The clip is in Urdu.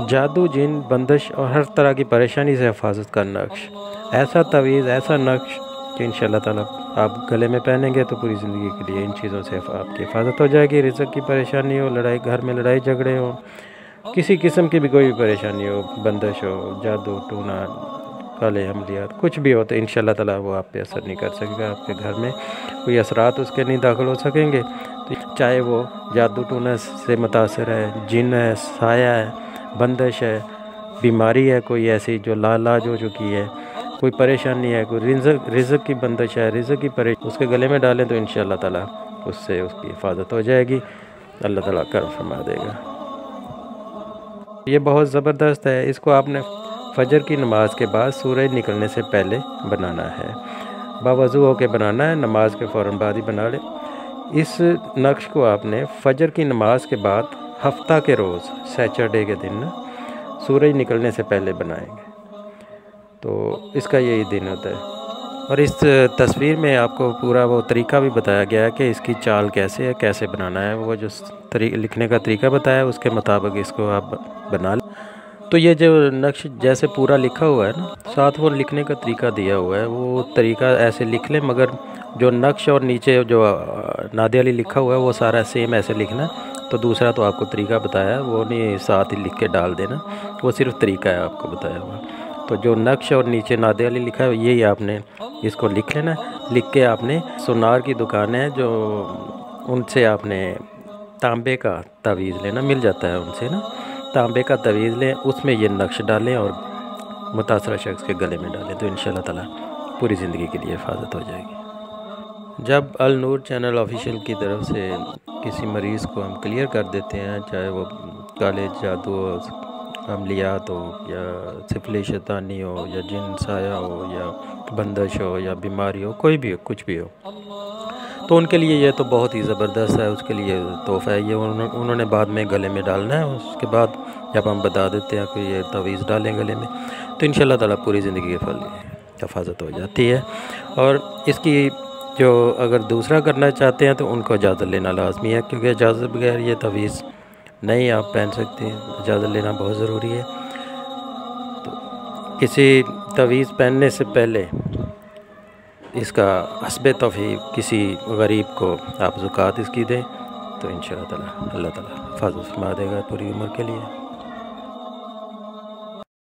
جادو، جن، بندش اور ہر طرح کی پریشانی سے حفاظت کا نقش، ایسا تعویذ، ایسا نقش کہ انشاءاللہ تعالیٰ آپ گلے میں پہنیں گے تو پوری زندگی کے لیے ان چیزوں سے آپ کی حفاظت ہو جائے گی۔ رزق کی پریشانی ہو، گھر میں لڑائی جھگڑے ہو، کسی قسم کی بھی کوئی بھی پریشانی ہو، بندش ہو، جادو ٹونا، کالے عملیات، کچھ بھی ہو تو انشاءاللہ تعالیٰ وہ آپ پہ اثر نہیں کر سکے گا۔ آپ کے گھر میں کوئی اثرات اس کے نہیں داخل ہو سکیں گے، چاہے وہ جادو ٹونا سے متاثر ہے، جن ہے، سایہ ہے، بندش ہے، بیماری ہے کوئی ایسی جو لاعلاج ہو چکی ہے، کوئی پریشانی ہے، کوئی رزق کی بندش ہے، رزق کی پریشانی، اس کے گلے میں ڈالیں تو انشاءاللہ تعالیٰ اس سے اس کی حفاظت ہو جائے گی، اللہ تعالیٰ کرم فرما دے گا۔ یہ بہت زبردست ہے، اس کو آپ نے فجر کی نماز کے بعد سورج نکلنے سے پہلے بنانا ہے، باوضو ہو کے بنانا ہے، نماز کے فوراً بعد ہی بنا لیں۔ اس نقش کو آپ نے فجر کی نماز کے بعد ہفتہ کے روز، سیچرڈے کے دن سورج نکلنے سے پہلے بنائیں گے، تو اس کا یہی دن ہوتا ہے۔ اور اس تصویر میں آپ کو پورا وہ طریقہ بھی بتایا گیا ہے کہ اس کی چال کیسے ہے، کیسے بنانا ہے، وہ جو لکھنے کا طریقہ بتایا ہے اس کے مطابق اس کو آپ بنا لیں۔ تو یہ جو نقش جیسے پورا لکھا ہوا ہے نا، ساتھ وہ لکھنے کا طریقہ دیا ہوا ہے، وہ طریقہ ایسے لکھ لیں، مگر جو نقش اور نیچے جو نادے علی لکھا ہوا ہے وہ سارا سیم ایسے لکھنا ہے۔ تو دوسرا تو آپ کو طریقہ بتایا ہے، وہ نہیں ساتھ ہی لکھ کے ڈال دینا، وہ صرف طریقہ ہے آپ کو بتایا ہوا۔ تو جو نقش اور نیچے نادے علی لکھا ہے یہی آپ نے اس کو لکھ لینا ہے۔ لکھ کے آپ نے سونار کی دکان ہے جو ان سے آپ نے تانبے کا تعویذ لینا، مل جاتا ہے ان سے نا، تانبے کا تعویذ لیں، اس میں یہ نقش ڈالیں اور متاثرہ شخص کے گلے میں ڈالیں تو انشاءاللہ تعالیٰ پوری زندگی کے لیے حفاظت ہو جائے گی۔ جب النور چینل آفیشیل کی طرف سے کسی مریض کو ہم کلیئر کر دیتے ہیں، چاہے وہ کالے جادو ہو، عملیات ہو، یا سفلی شیطانی ہو، یا جن سایہ ہو، یا بندش ہو، یا بیماری ہو، کوئی بھی ہو، کچھ بھی ہو، تو ان کے لیے یہ تو بہت ہی زبردست ہے، اس کے لیے تحفہ ہے، یہ انہوں نے بعد میں گلے میں ڈالنا ہے۔ اس کے بعد جب ہم بتا دیتے ہیں کہ یہ تعویذ ڈالیں گلے میں تو انشاءاللہ تعالیٰ پوری زندگی کی حفاظت ہو جاتی ہے۔ اور اس کی جو اگر دوسرا کرنا چاہتے ہیں تو ان کو اجازت لینا لازمی ہے، کیونکہ اجازت بغیر یہ تعویذ نہیں آپ پہن سکتے، اجازت لینا بہت ضروری ہے۔ تو کسی تعویذ پہننے سے پہلے اس کا حسب توفیق کسی غریب کو آپ زکوٰۃ اس کی دیں تو انشاءاللہ تعالیٰ اللہ تعالیٰ حفاظت فرما دے گا پوری عمر کے لیے۔